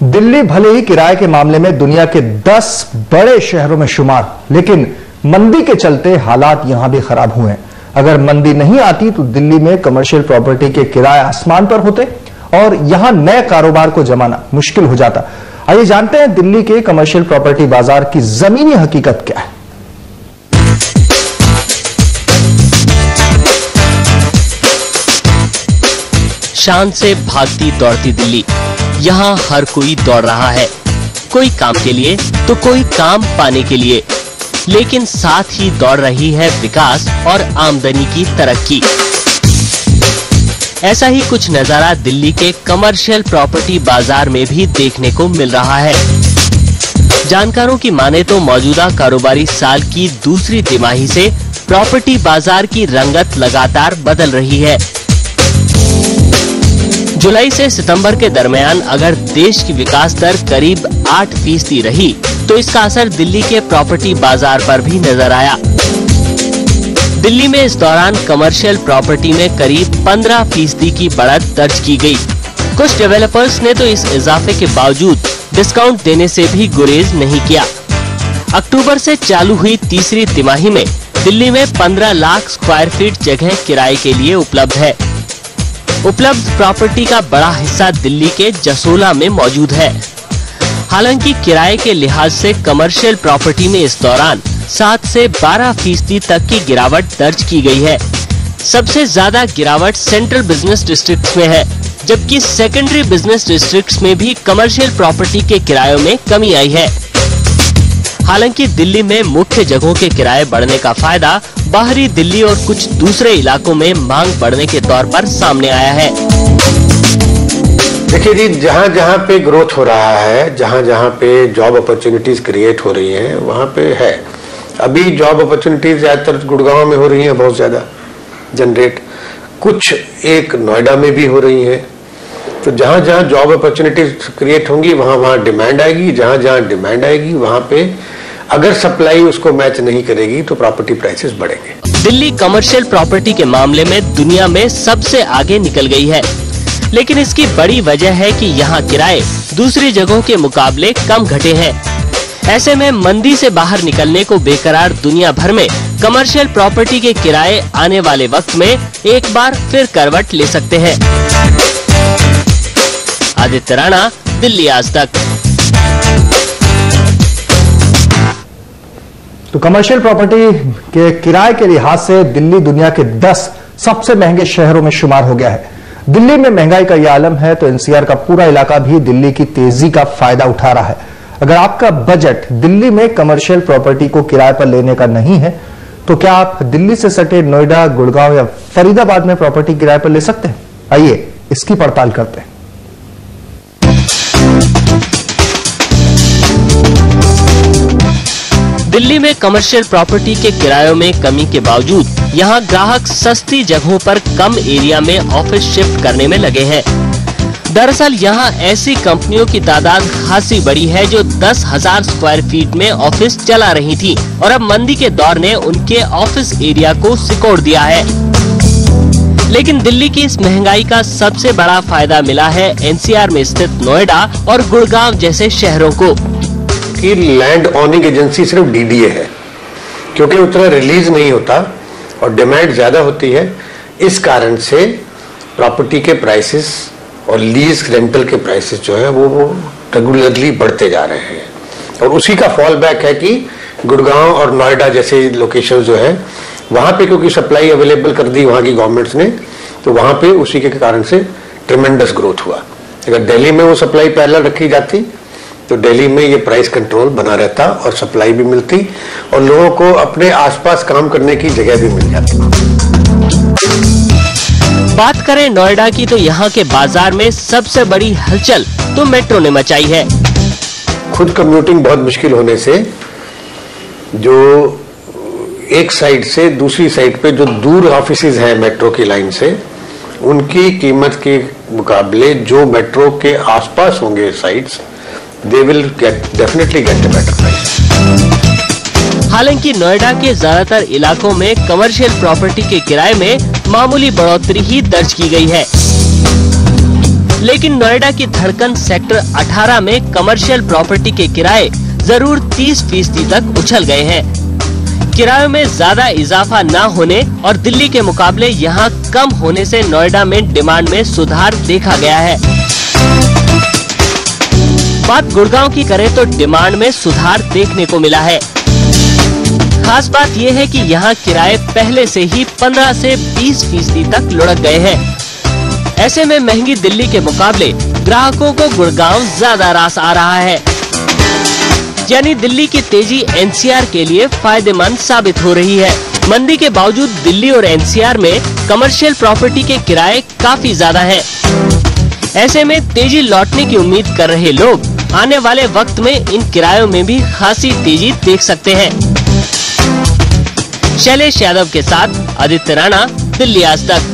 दिल्ली भले ही किराए के मामले में दुनिया के 10 बड़े शहरों में शुमार, लेकिन मंदी के चलते हालात यहां भी खराब हुए हैं। अगर मंदी नहीं आती तो दिल्ली में कमर्शियल प्रॉपर्टी के किराए आसमान पर होते और यहां नए कारोबार को जमाना मुश्किल हो जाता। आइए जानते हैं दिल्ली के कमर्शियल प्रॉपर्टी बाजार की जमीनी हकीकत क्या है। शान से भागती दौड़ती दिल्ली, यहाँ हर कोई दौड़ रहा है, कोई काम के लिए तो कोई काम पाने के लिए, लेकिन साथ ही दौड़ रही है विकास और आमदनी की तरक्की। ऐसा ही कुछ नजारा दिल्ली के कमर्शियल प्रॉपर्टी बाजार में भी देखने को मिल रहा है। जानकारों की माने तो मौजूदा कारोबारी साल की दूसरी तिमाही से प्रॉपर्टी बाजार की रंगत लगातार बदल रही है। जुलाई से सितंबर के दरमियान अगर देश की विकास दर करीब 8% रही तो इसका असर दिल्ली के प्रॉपर्टी बाजार पर भी नजर आया। दिल्ली में इस दौरान कमर्शियल प्रॉपर्टी में करीब 15% की बढ़त दर्ज की गई। कुछ डेवलपर्स ने तो इस इजाफे के बावजूद डिस्काउंट देने से भी गुरेज नहीं किया। अक्टूबर से चालू हुई तीसरी तिमाही में दिल्ली में 15 लाख स्क्वायर फीट जगह किराए के लिए उपलब्ध है। उपलब्ध प्रॉपर्टी का बड़ा हिस्सा दिल्ली के जसोला में मौजूद है। हालांकि किराए के लिहाज से कमर्शियल प्रॉपर्टी में इस दौरान 7 से 12% तक की गिरावट दर्ज की गई है। सबसे ज्यादा गिरावट सेंट्रल बिजनेस डिस्ट्रिक्ट्स में है, जबकि सेकेंडरी बिजनेस डिस्ट्रिक्ट्स में भी कमर्शियल प्रॉपर्टी के किरायों में कमी आई है। हालांकि दिल्ली में मुख्य जगहों के किराए बढ़ने का फायदा बाहरी दिल्ली और कुछ दूसरे इलाकों में मांग बढ़ने के तौर पर सामने आया है। देखिए जी, जहाँ जहाँ पे ग्रोथ हो रहा है, जहाँ जहाँ पे जॉब अपॉर्चुनिटीज क्रिएट हो रही हैं, वहाँ पे है। अभी जॉब अपॉर्चुनिटीज ज्यादातर गुड़गांव में हो रही हैं, बहुत ज्यादा जनरेट, कुछ एक नोएडा में भी हो रही हैं। तो जहाँ जहाँ जॉब अपॉर्चुनिटीज क्रिएट होंगी वहाँ वहाँ डिमांड आएगी, जहाँ जहाँ डिमांड आएगी वहाँ पे अगर सप्लाई उसको मैच नहीं करेगी तो प्रॉपर्टी प्राइसेस बढ़ेंगे। दिल्ली कमर्शियल प्रॉपर्टी के मामले में दुनिया में सबसे आगे निकल गई है, लेकिन इसकी बड़ी वजह है कि यहाँ किराए दूसरी जगहों के मुकाबले कम घटे हैं। ऐसे में मंदी से बाहर निकलने को बेकरार दुनिया भर में कमर्शियल प्रॉपर्टी के किराए आने वाले वक्त में एक बार फिर करवट ले सकते हैं। आदित्य राणा, दिल्ली आज तक। तो कमर्शियल प्रॉपर्टी के किराए के लिहाज से दिल्ली दुनिया के 10 सबसे महंगे शहरों में शुमार हो गया है। दिल्ली में महंगाई का यह आलम है तो एनसीआर का पूरा इलाका भी दिल्ली की तेजी का फायदा उठा रहा है। अगर आपका बजट दिल्ली में कमर्शियल प्रॉपर्टी को किराए पर लेने का नहीं है तो क्या आप दिल्ली से सटे नोएडा, गुड़गांव या फरीदाबाद में प्रॉपर्टी किराए पर ले सकते हैं? आइए इसकी पड़ताल करते हैं। दिल्ली में कमर्शियल प्रॉपर्टी के किरायों में कमी के बावजूद यहाँ ग्राहक सस्ती जगहों पर कम एरिया में ऑफिस शिफ्ट करने में लगे हैं। दरअसल यहाँ ऐसी कंपनियों की तादाद खासी बड़ी है जो 10,000 स्क्वायर फीट में ऑफिस चला रही थी और अब मंदी के दौर ने उनके ऑफिस एरिया को सिकोड़ दिया है। लेकिन दिल्ली की इस महंगाई का सबसे बड़ा फायदा मिला है एनसीआर में स्थित नोएडा और गुड़गांव जैसे शहरों को। कि लैंड ऑनिंग एजेंसी सिर्फ डीडीए है, क्योंकि उतना रिलीज नहीं होता और डिमांड ज्यादा होती है। इस कारण से प्रॉपर्टी के प्राइसेस और लीज रेंटल के प्राइसेस जो है वो रेगुलरली बढ़ते जा रहे हैं। और उसी का फॉल बैक है कि गुड़गांव और नोएडा जैसे लोकेशन जो है वहां पे क्योंकि सप्लाई अवेलेबल कर दी वहां की गवर्नमेंट्स ने, तो वहां पे उसी के कारण से ट्रिमेंडस ग्रोथ हुआ। अगर दिल्ली में वो सप्लाई पैरेलल रखी जाती तो दिल्ली में ये प्राइस कंट्रोल बना रहता और सप्लाई भी मिलती और लोगों को अपने आसपास काम करने की जगह भी मिल जाती। बात करें नोएडा की तो यहाँ के बाजार में सबसे बड़ी हलचल तो मेट्रो ने मचाई है। खुद कम्यूटिंग बहुत मुश्किल होने से जो एक साइड से दूसरी साइड पे जो दूर ऑफिसेज हैं मेट्रो की लाइन से, उनकी कीमत के मुकाबले जो मेट्रो के आसपास होंगे sites, they will definitely get a better price। हालांकि नोएडा के ज्यादातर इलाकों में कमर्शियल प्रॉपर्टी के किराए में मामूली बढ़ोतरी ही दर्ज की गई है। लेकिन नोएडा की धड़कन सेक्टर 18 में कमर्शियल प्रॉपर्टी के किराए जरूर 30% तक उछल गए हैं। किरायों में ज्यादा इजाफा न होने और दिल्ली के मुकाबले यहाँ कम होने से नोएडा में डिमांड में सुधार देखा गया है। बात गुड़गांव की करें तो डिमांड में सुधार देखने को मिला है। खास बात यह है कि यहाँ किराए पहले से ही 15 से 20% तक लुढ़क गए हैं। ऐसे में महंगी दिल्ली के मुकाबले ग्राहकों को गुड़गांव ज्यादा रास आ रहा है, यानी दिल्ली की तेजी एनसीआर के लिए फायदेमंद साबित हो रही है। मंदी के बावजूद दिल्ली और एनसीआर में कमर्शियल प्रॉपर्टी के किराए काफी ज्यादा हैं। ऐसे में तेजी लौटने की उम्मीद कर रहे लोग आने वाले वक्त में इन किरायों में भी खासी तेजी देख सकते हैं। शैलेश यादव के साथ आदित्य राणा, दिल्ली आज तक।